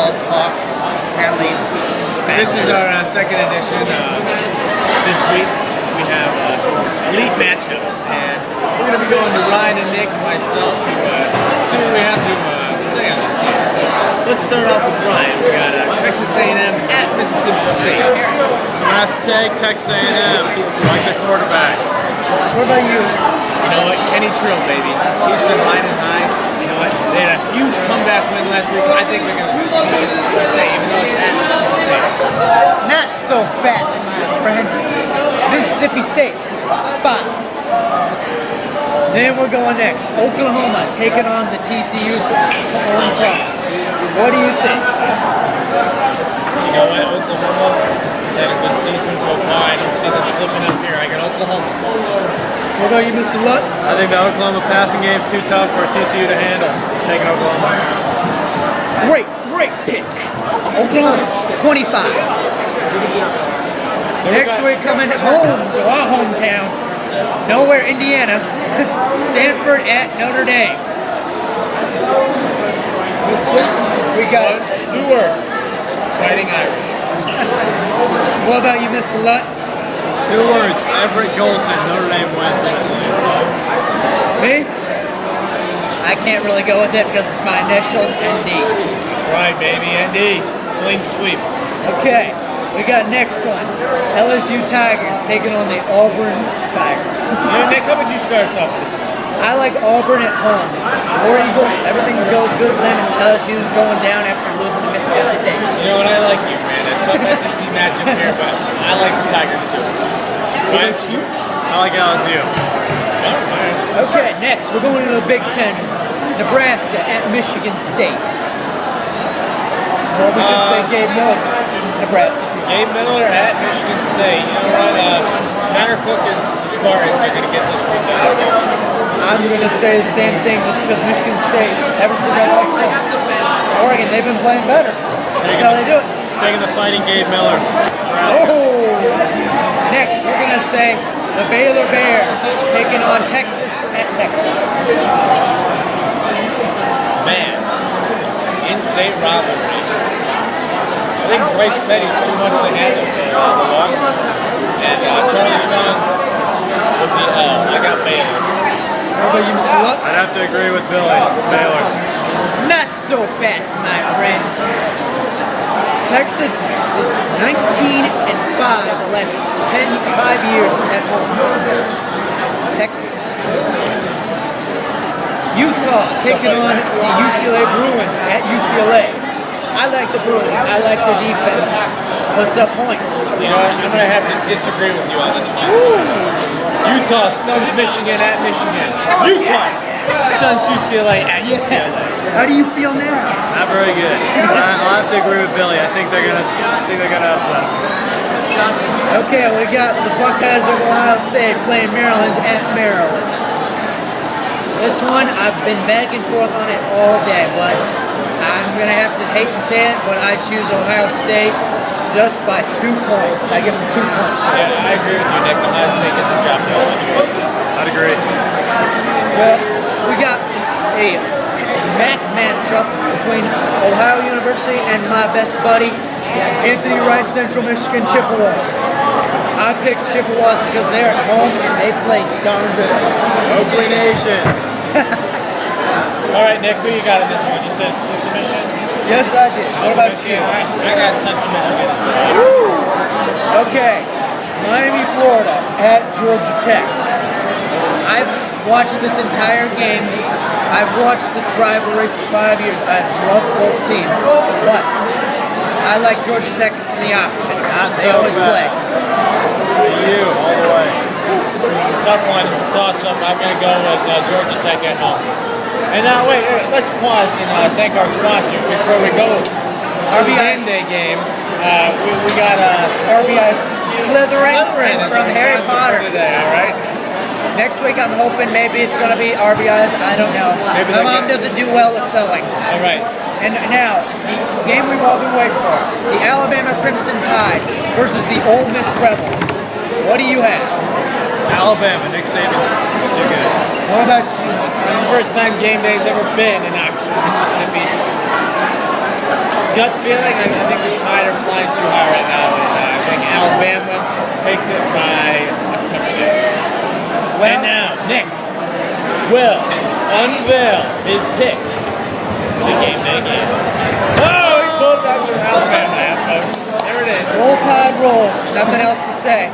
football talk. Apparently, This is our second edition. This week we have some elite matchups, and we're going to be going to Ryan and Nick and myself to see what we have to say on this game. So let's start off with Ryan. We got Texas A&M at Mississippi State. Last take, Texas A&M. Like the quarterback. What about you? You know what? Kenny Trill, baby. He's been riding high. You know what? They had a huge comeback win last week. I think they're going to beat Mississippi State, even though it's at Mississippi State. Not so fast, my friends. Mississippi State, 5. Then we're going next. Oklahoma taking on the TCU Horned Frogs. What do you think? You know what? Oklahoma has had a good season so far. I don't see them slipping up here. I got Oklahoma. What about you, Mr. Lutz? I think the Oklahoma passing game's too tough for TCU to handle. Taking Oklahoma. Great pick. Oklahoma, 25. Next we're coming home to our hometown, nowhere, Indiana. Stanford at Notre Dame. We got 2 words. Fighting Irish. What about you, Mr. Lutz? 2 words. Everett Golson. Notre Dame wins. Me? I can't really go with it because it's my initials, ND. That's right, baby. ND. Clean sweep. Okay, we got next one. LSU Tigers taking on the Auburn Tigers. Nick, how would you start us off with this one? I like Auburn at home. War Eagle, everything goes good for them, and LSU's going down after losing to Mississippi State. You know what? I like you, man. It's a tough SEC matchup here, but I like the Tigers too. What? I like LSU. Okay, next we're going to the Big Ten. Nebraska at Michigan State. Well, we should say Gabe Miller. Nebraska too. Gabe Miller at Michigan State. You know what? Connor Cook and the Spartans are going to get this one done. I'm going to say the same thing just because Michigan State, ever since they lost to Oregon, they've been playing better. That's how they do it. Taking the fighting Gabe Miller. Oh! Next, we're going to say the Baylor Bears taking on Texas at Texas. Man, in-state rivalry. I think Bryce Petty's too much to handle for the walk. And Charlie Strong with the L. I got Baylor. How about you, Mr. Lutz? I'd have to agree with Billy. Baylor. Not so fast, my friends. Texas is 19-5 the last 5 years at home. Texas. Utah taking on the UCLA Bruins at UCLA. I like the Bruins. I like their defense. Puts up points. You know, I'm going to have to disagree with you on this one. Utah stuns Michigan at Michigan. Utah stuns UCLA at UCLA. How do you feel now? Not very good. I'll have to agree with Billy. I think they're gonna upset them. Okay, we got the Buckeyes of Ohio State playing Maryland at Maryland. This one, I've been back and forth on it all day, but I'm gonna have to hate to say it, but I choose Ohio State just by 2 points. I give them 2 points. Yeah, I agree with you, Nick. Ohio State gets the job done. I'd agree. Well, we got a MAC matchup between Ohio University and my best buddy, Anthony Rice, Central Michigan Chippewas. I picked Chippewas because they're at home and they play darn good. Oakley Nation. All right, Nick, who you got in this one? You said Central Michigan? Yes, I did. What about you? I got Central Michigan. Okay, Miami, Florida at Georgia Tech. I've watched this entire game. I've watched this rivalry for 5 years. I love both teams, but I like Georgia Tech in the option. They always play. You, all the way. Tough one. It's a toss-up. I'm going to go with Georgia Tech at home. And now, wait, let's pause and thank our sponsors before we go. RBI Day game. We got RBI Slytherin from Harry Potter. Today, all right? Next week, I'm hoping maybe it's going to be RBIs. I don't know. My mom doesn't do well with sewing. All right. And now, the game we've all been waiting for. The Alabama Crimson Tide versus the Ole Miss Rebels. What do you have? Alabama. Nick Saban's too good. What about you? First time game day's ever been in Oxford, Mississippi. gut feeling, I think the Tide are flying too high right now, and I think Alabama takes it by a touchdown. And now, Nick will unveil his pick for the game day game. Oh, he pulls out the Alabama, folks. There it is. Roll Tide, roll. Nothing else to say.